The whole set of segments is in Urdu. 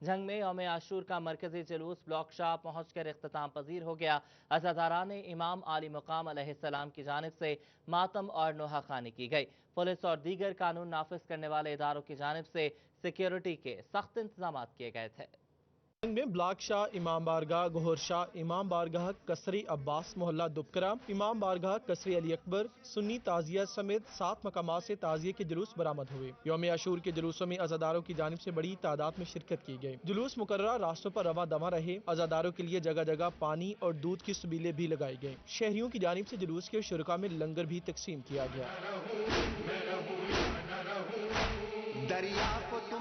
جنگ میں یوم عاشور کا مرکزی جلوس بلاک شاہ پہنچ کر اختتام پذیر ہو گیا۔ عزاداران امام عالی مقام علیہ السلام کی جانب سے ماتم اور نوحہ خوانی کی گئی۔ پولیس اور دیگر قانون نافذ کرنے والے اداروں کی جانب سے سیکیورٹی کے سخت انتظامات کیے گئے تھے۔ جنگ میں بلاک شاہ امام بارگاہ گہر شاہ امام بارگاہ قصری عباس محلہ دبکرہ امام بارگاہ قصری علی اکبر سنی تعزیہ سمیت 7 مقامات سے تعزیے کے جلوس برآمد ہوئے۔ یوم عاشور کے جلوسوں میں عزاداروں کی جانب سے بڑی تعداد میں شرکت کی گئی۔ جلوس مقررہ راستوں پر رواں دواں رہے۔ عزاداروں کے لیے جگہ جگہ پانی اور دودھ کی سبیلیں بھی لگائی گئیں۔ شہریوں کی جانب سے جلوس کے شرکاء میں لنگر بھی تقسیم کیا گیا۔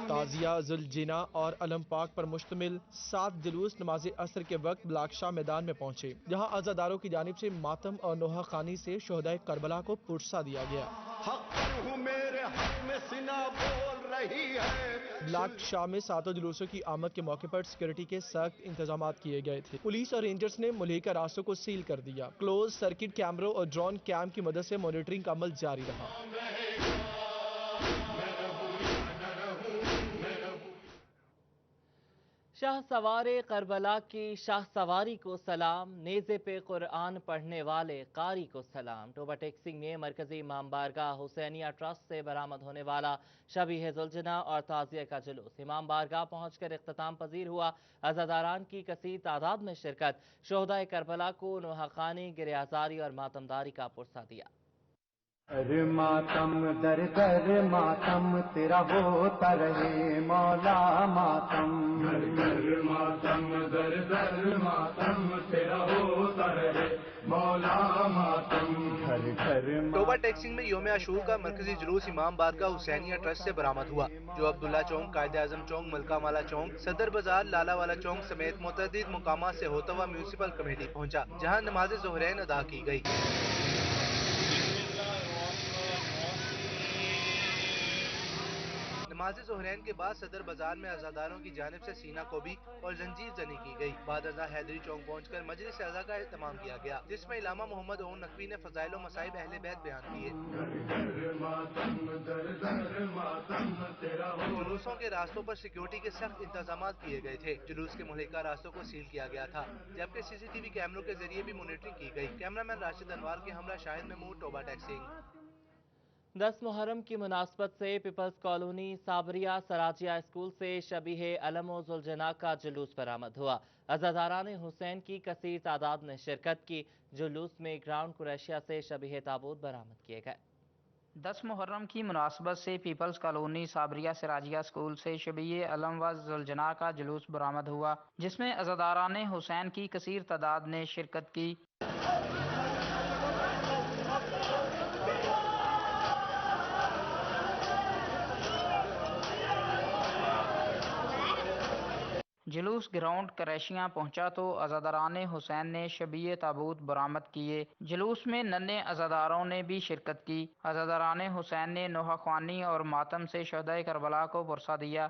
تعزیہ ذوالجناح اور علم پاک پر مشتمل 7 جلوس نماز عصر کے وقت بلاک شاہ میدان میں پہنچے، جہاں عزاداروں کی جانب سے ماتم اور نوحہ خوانی سے شہدائے کربلا کو پرسہ دیا گیا۔ بلاک شاہ میں 7 جلوسوں کی آمد کے موقع پر سیکورٹی کے سخت انتظامات کیے گئے تھے۔ پولیس اور رینجرز نے ملحقہ راستوں کو سیل کر دیا۔ کلوز سرکٹ کیمروں اور ڈرون کیم کی مدد سے مانیٹرنگ کا عمل جاری رہا۔ شاہ سوار کربلا کی شاہ سواری کو سلام، نیزے پہ قرآن پڑھنے والے قاری کو سلام۔ ٹوبہ ٹیکسنگ میں مرکزی امام بارگاہ حسینیہ ٹرسٹ سے برآمد ہونے والا شبیہ ذوالجناح اور تعزیہ کا جلوس امام بارگاہ پہنچ کر اختتام پذیر ہوا۔ عزاداران کی کثیر تعداد میں شرکت، شہدائے کربلا کو نوحہ خوانی، گریہ آزاری اور ماتمداری کا پرسہ دیا۔ ارے ماتم در در ماتم تیرا ہوتا رہے مولا ماتم، در در ماتم در در ماتم تیرا ہوتا رہے مولا ماتم، گھر گھر۔ ٹوبہ ٹیکسنگ میں یوم عاشور کا مرکزی جلوس امام بارگاہ حسینیہ ٹرسٹ سے برآمد ہوا، جو عبداللہ چوک، قائد اعظم چوک، ملکہ والا چوک، صدر بازار، لالا والا چوک سمیت متعدد مقامات سے ہوتا ہوا میونسپل کمیٹی پہنچا، جہاں نماز ظہرین ادا کی گئی۔ نماز ظہرین کے بعد صدر بازار میں عزاداروں کی جانب سے سینہ کوبی اور زنجیر زنی کی گئی۔ بعد ازاں حیدری چوک پہنچ کر مجلس عزا کا اہتمام کیا گیا، جس میں علامہ محمد اون نقوی نے فضائل و مصائب اہل بیت بیان کیے۔ جلوسوں کے راستوں پر سیکیورٹی کے سخت انتظامات کیے گئے تھے۔ جلوس کے ملحقہ راستوں کو سیل کیا گیا تھا، جبکہ سی سی ٹی وی کیمروں کے ذریعے بھی مانیٹرنگ کی گئی۔ کیمرامین راشد انوار کے ہمراہ شاہد محمود، ٹوبہ ٹیکسنگ۔ 10 محرم کی مناسبت سے Peoples colony Sabiriya Sirajia school سے شبیہ علم و ذوالجناح کا جلوس برآمد ہوا۔ عزاداران حسین کی کثیر تعداد نے شرکت کی۔ جلوس میں گراؤنڈ قریشیہ سے شبیہ تابوت برآمد کیے گئے۔ 10 محرم کی مناسبت سے Peoples colony Sabiriya Sirajia school سے شبیہ علم و ذوالجناح کا جلوس برآمد ہوا، جس میں عزاداران حسین کی کثیر تعداد نے شرکت کی۔ جلوس گراؤنڈ کریشیاں پہنچا تو عزاداران حسین نے شبیہ تابوت برآمد کیے۔ جلوس میں ننھے عزاداروں نے بھی شرکت کی۔ عزاداران حسین نے نوحہ خوانی اور ماتم سے شہدائے کربلا کو پرسہ دیا۔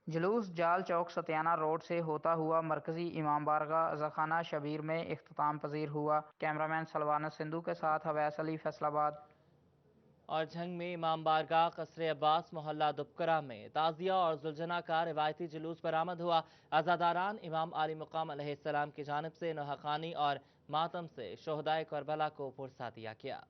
جلوس جال چوک ستیانہ روڈ سے ہوتا ہوا مرکزی امام بارگاہ عزاخانہ شبیر میں اختتام پذیر ہوا۔ کیمرامین سلوانت سندھو کے ساتھ اویس علی، فیصل آباد۔ اور جھنگ میں امام بارگاہ قصر عباس محلہ دبکرہ میں تعزیہ اور ذوالجناح کا روایتی جلوس برآمد ہوا۔ عزاداران امام عالی مقام علیہ السلام کی جانب سے نوحہ خوانی اور ماتم سے شہدائے کربلا کو پرسہ دیا گیا۔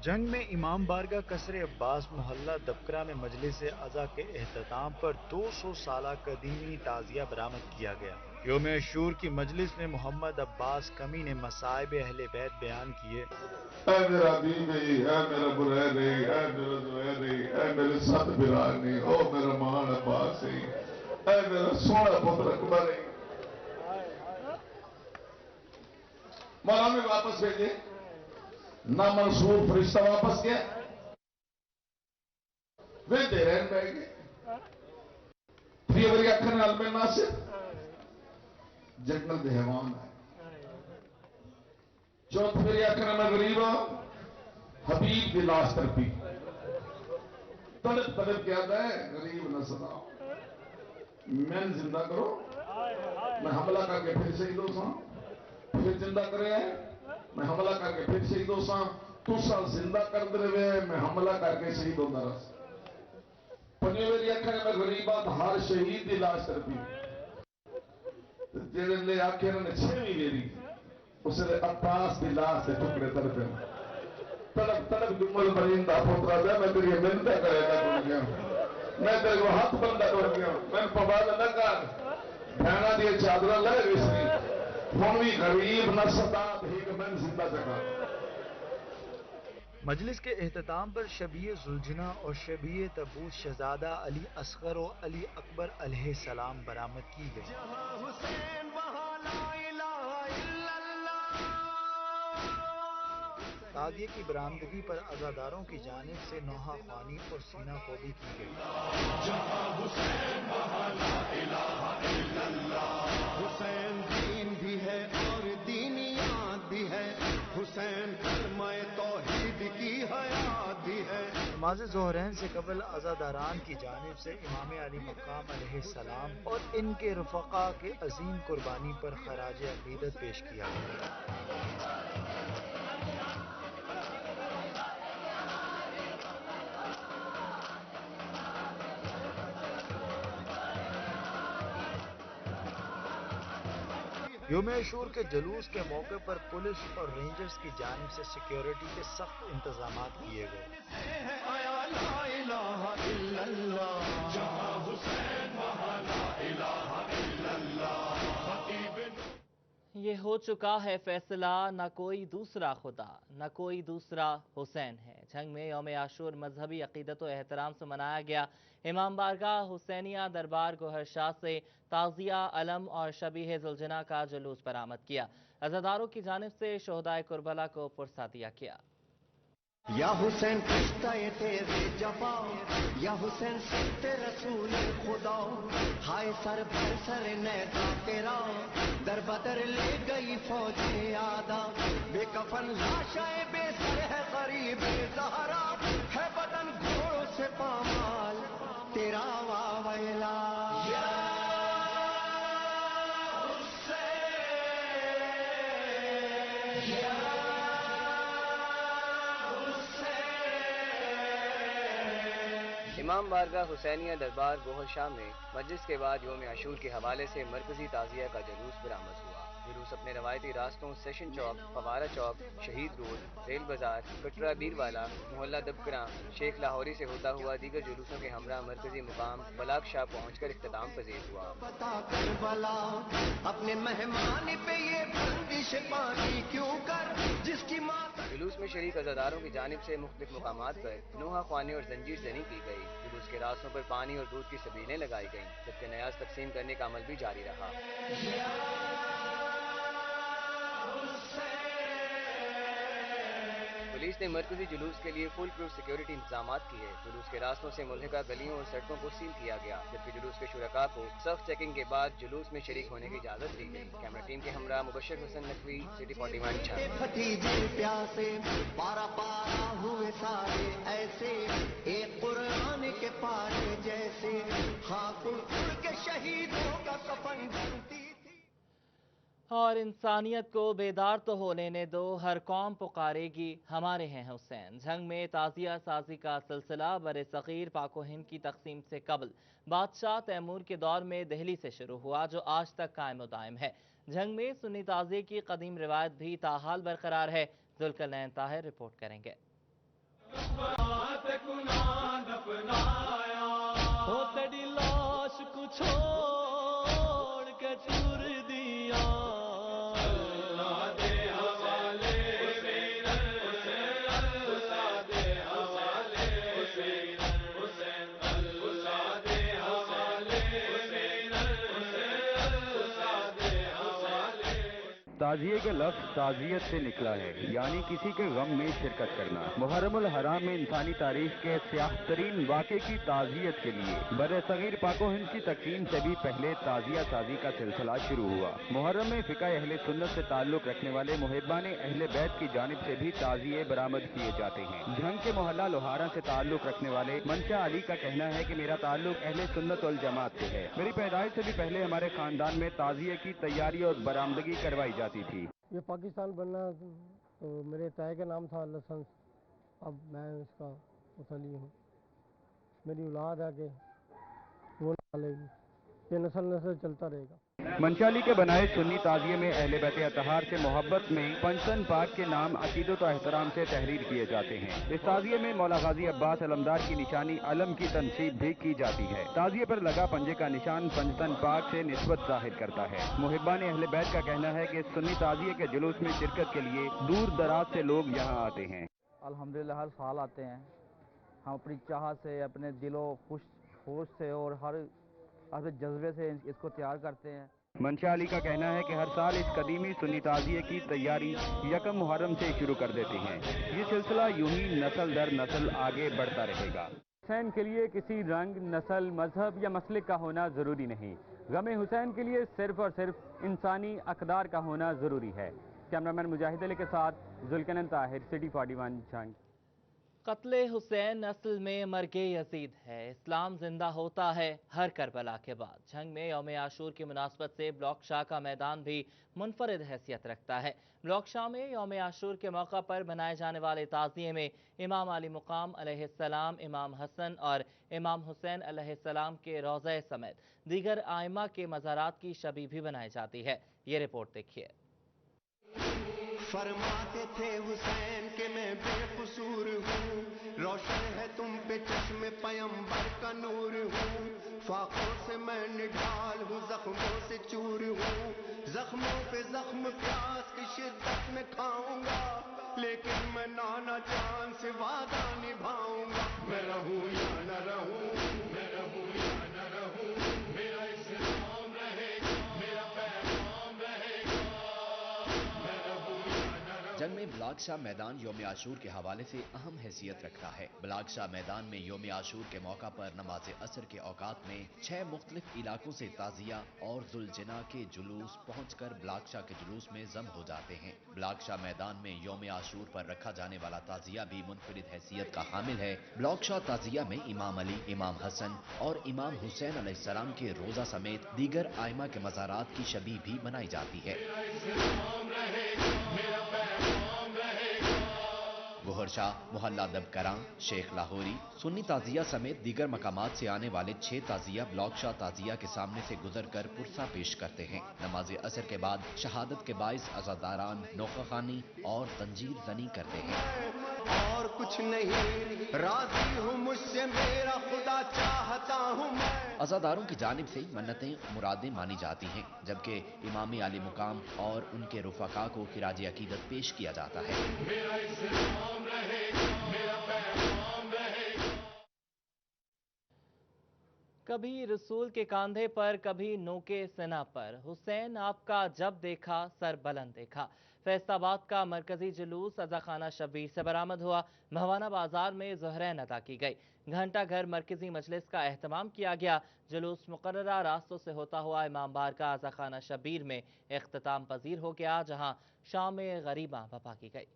جنگ میں امام بارگاہ قصر عباس محلہ دبکرہ میں مجلس عزا کے اختتام پر 200 سالہ قدیمی تعزیہ برآمد کیا گیا۔ یوم عاشور کی مجلس میں محمد عباس کمی نے مصائب اہل بیت بیان کیے۔ اے میرا بیوی، اے میرا بریری، اے میرا زہیری، اے میرے 7 برانی، او میرا مان عباسی، اے میرا سونا پتر اکبری، مولا میں واپس بھیجے نہ منصور فرشتہ واپس گیا، وہ دے رہن بیٹھ گئے۔ تیجی بری اکھن نال میں ناصر جنگل دے حیوان ہے چوتھی بری اکھن میں غریب حبیب دی لاش تڑپی تڑپ تڑپ کے آتا ہے غریب نہ سداؤ میں زندہ کرو میں حملہ کر کے پھر شہید ہو ساں پھر زندہ کرے میں حملہ کر کے پھر شہید ہو ساں تسا زندہ کر دے میں حملہ کر کے شہید ہوتا رہا پنجو میری اکھن میں غریبات ہر شہید دی لاش تڑپی جڑے لے آکھے نے چھویں میری اس نے عباس دی لاش دے ٹکڑے تڑپے تڑپ تڑپ جمل پرندہ پوترا دے میں تیری منت کرے گا ٹوٹ گیا میں تیرے کو ہاتھ بندہ ٹوٹ گیا میں پواد نہ کر بہنا دی چادر لے وسنی ہن وی غریب نہ ستا ایک من زندہ جگہ مجلس کے اختتام پر شبیہ ذوالجناح اور شبیہ تابوت شہزادہ علی اصغر و علی اکبر علیہ السلام برآمد کی گئی تعزیے کی برآمدگی پر عزاداروں کی جانب سے نوحہ خوانی اور سینہ خوبی کی گئی حسین دین بھی ہے اور دینیات بھی ہے حسین کلمہ توحید کی حیات بھی ہے نماز ظہرین سے قبل عزاداران کی جانب سے امام علی مقام علیہ السلام اور ان کے رفقا کے عظیم قربانی پر خراج عقیدت پیش کیا گیا یوم عاشور کے جلوس کے موقع پر پولیس اور رینجرز کی جانب سے سیکیورٹی کے سخت انتظامات کیے گئے یہ ہو چکا ہے فیصلہ نہ کوئی دوسرا خدا نہ کوئی دوسرا حسین ہے جنگ میں یوم عاشور مذہبی عقیدت و احترام سے منایا گیا امام بارگاہ حسینیہ دربار گوہر شاہ سے تعزیہ علم اور شبیہ ذوالجناح کا جلوس برآمد کیا عزاداروں کی جانب سے شہدائے کربلا کو پرسہ دیا کیا یا حسین کشتہ تیز جفا یا حسین سخت رسول خدا ہائے سر بھر سر نیزہ تیرا در بدر لے گئی فوج آدھا بے کفن لاشائے بے سر ہے غریب زہرا ہے بدن گھوڑوں سے پامال تیرا واویلا امام بارگاہ حسینیہ دربار گوہر شاہ میں مجلس کے بعد یوم عاشور کے حوالے سے مرکزی تعزیہ کا جلوس برآمد ہوا جلوس اپنے روایتی راستوں سیشن چوک فوارہ چوک شہید روڈ ریل بازار کٹرا بیروالا محلہ دبکراں شیخ لاہوری سے ہوتا ہوا دیگر جلوسوں کے ہمراہ مرکزی مقام بلاک شاہ پہنچ کر اختتام پذیر ہوا اپنے مہمان پہ یہ بندش پانی کیوں کر جس کی ماں جلوس میں شریک عزاداروں کی جانب سے مختلف مقامات پر نوحہ خوانی اور زنجیر زنی کی گئی جلوس کے راستوں پر پانی اور دودھ کی سبیلیں لگائی گئیں جبکہ نیاز تقسیم کرنے کا عمل بھی جاری رہا پولیس نے مرکزی جلوس کے لیے فل پروف سیکیورٹی انتظامات کیے جلوس کے راستوں سے ملحقہ گلیوں اور سڑکوں کو سیل کیا گیا جبکہ جلوس کے شرکاء کو سخت چیکنگ کے بعد جلوس میں شریک ہونے کی اجازت دی گئی کیمرہ ٹیم کے ہمراہ مبشر حسن نقوی سٹی 41 بھتیجے پیاسے پارا پارا ہوئے سارے ایسے ایک قرآن کے پارے جیسے خاک اڑ کے شہیدوں کا کفن بنتی اور انسانیت کو بیدار تو ہو لینے دو ہر قوم پکارے گی ہمارے ہیں حسین جنگ میں تعزیہ سازی کا سلسلہ بر صغیر پاک و ہند کی تقسیم سے قبل بادشاہ تیمور کے دور میں دہلی سے شروع ہوا جو آج تک قائم و دائم ہے جنگ میں سنی تعزیے کی قدیم روایت بھی تاحال برقرار ہے ذوالکرنین طاہر رپورٹ کریں گے تعزیے کا لفظ تعزیت سے نکلا ہے، یعنی کسی کے غم میں شرکت کرنا۔ محرم الحرام میں انسانی تاریخ کے سیاہ ترین واقعے کی تعزیت کے لیے برصغیر پاک و ہند کی تقسیم سے بھی پہلے تعزیہ سازی کا سلسلہ شروع ہوا۔ محرم میں فقہ اہل سنت سے تعلق رکھنے والے محبان اہل بیت کی جانب سے بھی تعزیے برآمد کیے جاتے ہیں۔ جھنگ کے محلہ لوہارا سے تعلق رکھنے والے منشا علی کا کہنا ہے کہ میرا تعلق اہل سنت والجماعت سے ہے، میری پیدائش سے بھی پہلے ہمارے خاندان میں تعزیے کی تیاری اور برآمدگی کروائی جاتی تھی۔ یہ پاکستان بننا تو میرے تائے کا نام تھا لائسنس، اب میں اس کا متعلق ہوں، میری اولاد ہے کہ وہ نہ یہ نسل نسل چلتا رہے گا۔ منشالی کے بنائے سنی تعزیے میں اہل بیت اطہار سے محبت میں پنچتن پاک کے نام عقیدت و احترام سے تحریر کیے جاتے ہیں۔ اس تعزیے میں مولا غازی عباس علمدار کی نشانی علم کی تنصیب بھی کی جاتی ہے۔ تعزیے پر لگا پنجے کا نشان پنچتن پاک سے نسبت ظاہر کرتا ہے۔ محبان اہل بیت کا کہنا ہے کہ سنی تعزیے کے جلوس میں شرکت کے لیے دور دراز سے لوگ یہاں آتے ہیں۔ الحمدللہ ہر سال آتے ہیں، ہم اپنی چاہت سے، اپنے دل و ہوش سے اور ہر جذبے سے اس کو تیار کرتے ہیں۔ منشا علی کا کہنا ہے کہ ہر سال اس قدیمی سنی تعزیے کی تیاری یکم محرم سے شروع کر دیتے ہیں۔ یہ سلسلہ یوں ہی نسل در نسل آگے بڑھتا رہے گا۔ حسین کے لیے کسی رنگ، نسل، مذہب یا مسلک کا ہونا ضروری نہیں، غم حسین کے لیے صرف اور صرف انسانی اقدار کا ہونا ضروری ہے۔ کیمرامین مجاہد علی کے ساتھ ذوالکنن طاہر، سٹی 41 جھنگ۔ قتل حسین اصل میں مرگ یزید ہے، اسلام زندہ ہوتا ہے ہر کربلا کے بعد۔ جھنگ میں یوم عاشور کی مناسبت سے بلاک شاہ کا میدان بھی منفرد حیثیت رکھتا ہے۔ بلاک شاہ میں یوم عاشور کے موقع پر بنائے جانے والے تعزیے میں امام علی مقام علیہ السلام، امام حسن اور امام حسین علیہ السلام کے روضہ سمیت دیگر ائمہ کے مزارات کی شبیہ بھی بنائی جاتی ہے۔ یہ رپورٹ دیکھیے۔ فرماتے تھے حسین کہ میں بے قصور ہوں، روشن ہے تم پہ چشم پیمبر کا نور ہوں، فاقوں سے میں نڈھال ہوں، زخموں سے چور ہوں، زخموں پہ زخم پیاس کی شدت میں کھاؤں گا، لیکن میں نانا جان سے وعدہ نبھاؤں گا۔ میں رہوں یا نہ رہوں، میں رہوں یا نہ رہوں، میرا اسلام رہے گا، میرا پیغام رہے گا۔ جنگ میں بلاک شاہ میدان یوم عاشور کے حوالے سے اہم حیثیت رکھتا ہے۔ بلاک شاہ میدان میں یوم عاشور کے موقع پر نماز عصر کے اوقات میں 6 مختلف علاقوں سے تعزیہ اور ذوالجناح کے جلوس پہنچ کر بلاک شاہ کے جلوس میں ضم ہو جاتے ہیں۔ بلاک شاہ میدان میں یوم عاشور پر رکھا جانے والا تعزیہ بھی منفرد حیثیت کا حامل ہے۔ بلاک شاہ تعزیہ میں امام علی، امام حسن اور امام حسین علیہ السلام کے روضہ سمیت دیگر ائمہ کے مزارات کی شبیہ بھی بنائی جاتی ہے۔ گوہر شاہ، محلہ دبکراں، شیخ لاہوری، سنی تعزیہ سمیت دیگر مقامات سے آنے والے 6 تعزیہ بلاک شاہ تعزیہ کے سامنے سے گزر کر پرسہ پیش کرتے ہیں۔ نماز عصر کے بعد شہادت کے باعث عزاداران نوخہ خوانی اور زنجیر زنی کرتے ہیں۔ اور کچھ نہیں، راضی ہوں مجھ سے میرا خدا چاہتا ہوں میں۔ عزاداروں کی جانب سے منتیں مرادیں مانی جاتی ہیں، جبکہ امام علی مقام اور ان کے رفقا کو خراج عقیدت پیش کیا جاتا ہے۔ میرا اسلام رہے گا، میرا پیغام رہے گا۔ کبھی رسول کے کاندھے پر، کبھی نوکے سنا پر، حسین آپ کا جب دیکھا سر بلند دیکھا۔ فیصل آباد کا مرکزی جلوس عزاخانہ شبیر سے برآمد ہوا۔ مہوانہ بازار میں زہرین ادا کی گئی۔ گھنٹہ گھر مرکزی مجلس کا اہتمام کیا گیا۔ جلوس مقررہ راستوں سے ہوتا ہوا امام بارگاہ عزاخانہ شبیر میں اختتام پذیر ہو گیا، جہاں شام غریباں برپا کی گئی۔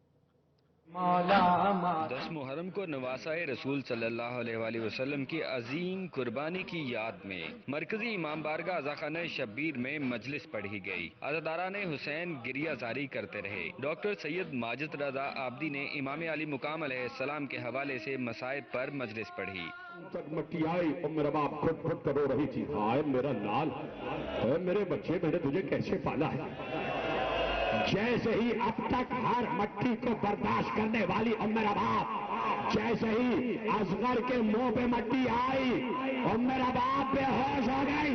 10 محرم کو نواسۂ رسول صلی اللہ علیہ وآلہ وسلم کی عظیم قربانی کی یاد میں مرکزی امام بارگاہ عزاخانہ شبیر میں مجلس پڑھی گئی۔ عزاداران حسین گریہ زاری کرتے رہے۔ ڈاکٹر سید ماجد رضا آبدی نے امام علی مقام علیہ السلام کے حوالے سے مصائب پر مجلس پڑھی۔ مٹی آئی اور میرا باپ کھٹ کھٹ کر رو رہی تھی، ہائے میرا لال، اے میرے بچے، میں نے تجھے کیسے پالا ہے۔ جیسے ہی اب تک ہر مٹی کو برداشت کرنے والی میرا باپ، جیسے ہی اصغر کے منہ پہ مٹی آئی اور میرا باپ بے ہوش ہو گئی۔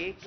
1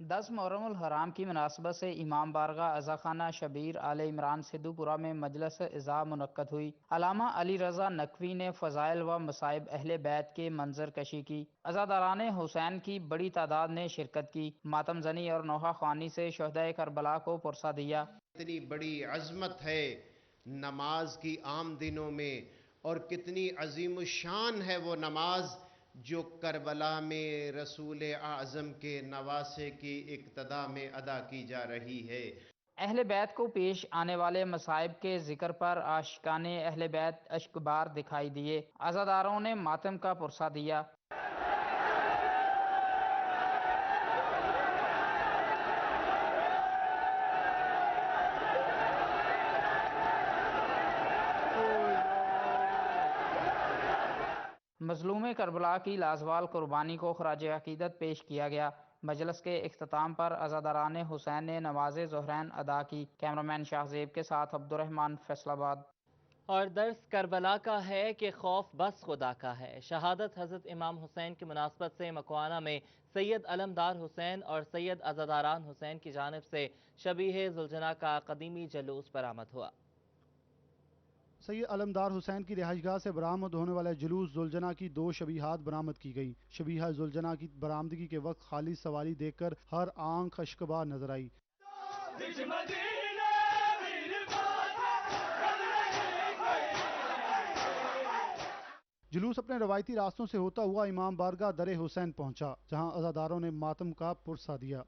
10 محرم الحرام کی مناسبت سے امام بارگاہ عزاخانہ شبیر آل عمران سدھو پورہ میں مجلس عزا منعقد ہوئی۔ علامہ علی رضا نقوی نے فضائل و مصائب اہل بیت کے منظر کشی کی۔ عزاداران حسین کی بڑی تعداد نے شرکت کی۔ ماتم زنی اور نوحہ خوانی سے شہدائے کربلا کو پرسہ دیا۔ کتنی بڑی عظمت ہے نماز کی عام دنوں میں، اور کتنی عظیم الشان ہے وہ نماز جو کربلا میں رسول اعظم کے نواسے کی اقتداء میں ادا کی جا رہی ہے۔ اہل بیت کو پیش آنے والے مصائب کے ذکر پر عاشقان اہل بیت اشکبار دکھائی دیے۔ عزاداروں نے ماتم کا پرسہ دیا۔ مظلوم کربلا کی لازوال قربانی کو خراج عقیدت پیش کیا گیا۔ مجلس کے اختتام پر عزاداران حسین نے نماز ظہرین ادا کی۔ کیمرامین شاہ زیب کے ساتھ عبدالرحمن، فیصل آباد۔ اور درس کربلا کا ہے کہ خوف بس خدا کا ہے۔ شہادت حضرت امام حسین کی مناسبت سے مکوانہ میں سید علمدار حسین اور سید عزاداران حسین کی جانب سے شبیہ ذوالجناح کا قدیمی جلوس برآمد ہوا۔ سید علمدار حسین کی رہائش گاہ سے برآمد ہونے والے جلوس ذوالجناح کی 2 شبیہات برآمد کی گئیں۔ شبیہ ذوالجناح کی برآمدگی کے وقت خالی سواری دیکھ کر ہر آنکھ اشکبار نظر آئی۔ جلوس اپنے روایتی راستوں سے ہوتا ہوا امام بارگاہ در حسین پہنچا، جہاں عزاداروں نے ماتم کا پرسہ دیا۔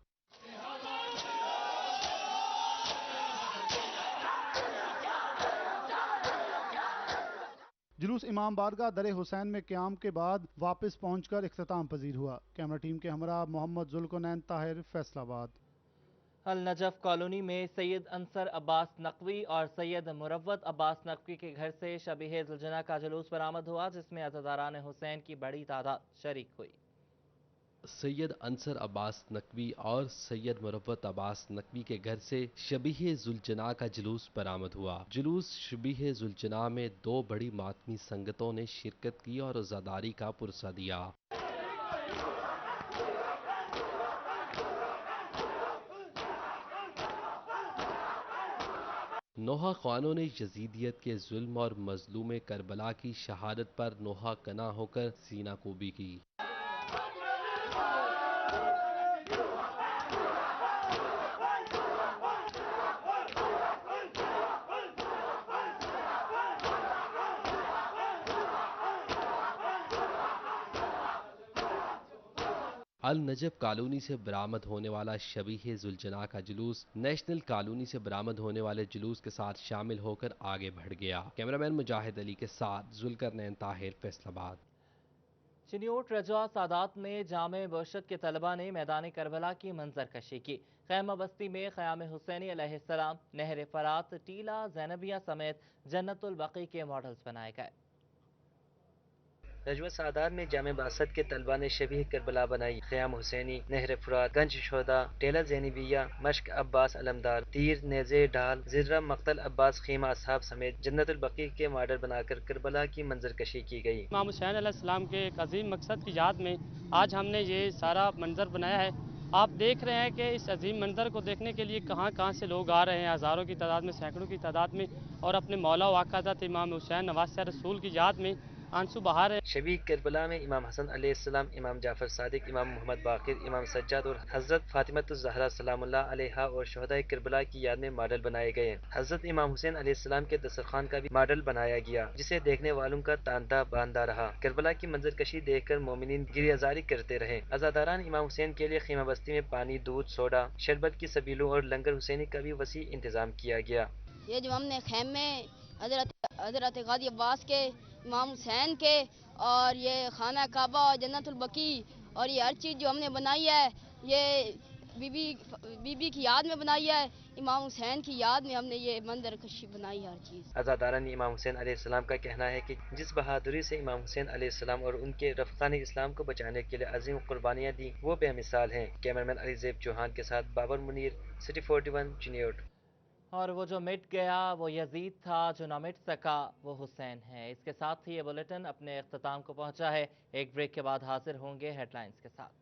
جلوس امام بارگاہ در حسین میں قیام کے بعد واپس پہنچ کر اختتام پذیر ہوا۔ کیمرہ ٹیم کے ہمراہ محمد ذوالقرنین طاہر، فیصل آباد۔ النجف کالونی میں سید انصر عباس نقوی اور سید مروت عباس نقوی کے گھر سے شبیہ ذوالجناح کا جلوس برآمد ہوا، جس میں عزاداران حسین کی بڑی تعداد شریک ہوئی۔ سید انصر عباس نقوی اور سید مروت عباس نقوی کے گھر سے شبیہ ذوالجناح کا جلوس برآمد ہوا۔ جلوس شبیہ ذوالجناح میں 2 بڑی ماتمی سنگتوں نے شرکت کی اور عزاداری کا پرسہ دیا۔ نوحہ خوانوں نے یزیدیت کے ظلم اور مظلوم کربلا کی شہادت پر نوحہ کنا ہو کر سینہ کوبی کی۔ النجف کالونی سے برآمد ہونے والا شبیہ ذوالجناح کا جلوس نیشنل کالونی سے برآمد ہونے والے جلوس کے ساتھ شامل ہو کر آگے بڑھ گیا۔ کیمرامین مجاہد علی کے ساتھ ذوالقرنین طاہر، فیصل آباد۔ چنیوٹ رجوع سادات میں جامع مرشد کے طلبہ نے میدان کربلا کی منظر کشی کی۔ خیمہ بستی میں خیام حسینی علیہ السلام، نہر فرات، ٹیلہ زینبیہ سمیت جنت البقیع کے ماڈلز بنائے گئے۔ رجوع سادات میں جامع باسط کے طلبہ نے شبیہ کربلا بنائی۔ خیام حسینی، نہر فرات، گنج شہداء، ٹیلہ زینبیہ، مشق عباس علمدار، تیر، نیزے، ڈھال، زرہ، مقتل عباس خیمہ اصحاب سمیت جنت البقیع کے ماڈل بنا کر کربلا کی منظر کشی کی گئی۔ امام حسین علیہ السلام کے ایک عظیم مقصد کی یاد میں آج ہم نے یہ سارا منظر بنایا ہے۔ آپ دیکھ رہے ہیں کہ اس عظیم منظر کو دیکھنے کے لیے کہاں کہاں سے لوگ آ رہے ہیں، ہزاروں کی تعداد میں، سینکڑوں کی تعداد میں، اور اپنے مولا و آقا حضرت امام حسین نواسہ رسول کی یاد میں آنسو بہا رہے ہیں۔ شبیہ کربلا میں امام حسن علیہ السلام، امام جعفر صادق، امام محمد باقر، امام سجاد اور حضرت فاطمۃ الزہرا سلام اللہ علیہا اور شہداء کربلا کی یاد میں ماڈل بنائے گئے۔ حضرت امام حسین علیہ السلام کے دسترخوان کا بھی ماڈل بنایا گیا، جسے دیکھنے والوں کا تانتا باندھا رہا۔ کربلا کی منظر کشی دیکھ کر مومنین گریہ زاری کرتے رہے۔ عزاداران امام حسین کے لیے خیمہ بستی میں پانی، دودھ، سوڈا، شربت کی سبیلوں اور لنگر حسینی کا بھی وسیع انتظام کیا گیا۔ یہ جو ہم نے خیمے حضرت غازی عباس کے، امام حسین کے، اور یہ خانہ کعبہ، جنت البقیع، اور یہ ہر چیز جو ہم نے بنائی ہے، یہ بی بی کی یاد میں بنائی ہے، امام حسین کی یاد میں ہم نے یہ منظر کشی بنائی ہے ہر چیز۔ عزاداران امام حسین علیہ السلام کا کہنا ہے کہ جس بہادری سے امام حسین علیہ السلام اور ان کے رفقان اسلام کو بچانے کے لیے عظیم قربانیاں دیں، وہ بے مثال ہیں۔ کیمرامین علی زیب چوہان کے ساتھ بابر منیر، سٹی 41، چنیوٹ۔ اور وہ جو مٹ گیا وہ یزید تھا، جو نہ مٹ سکا وہ حسین ہے۔ اس کے ساتھ ہی یہ بلیٹن اپنے اختتام کو پہنچا ہے۔ ایک بریک کے بعد حاضر ہوں گے ہیڈ لائنز کے ساتھ۔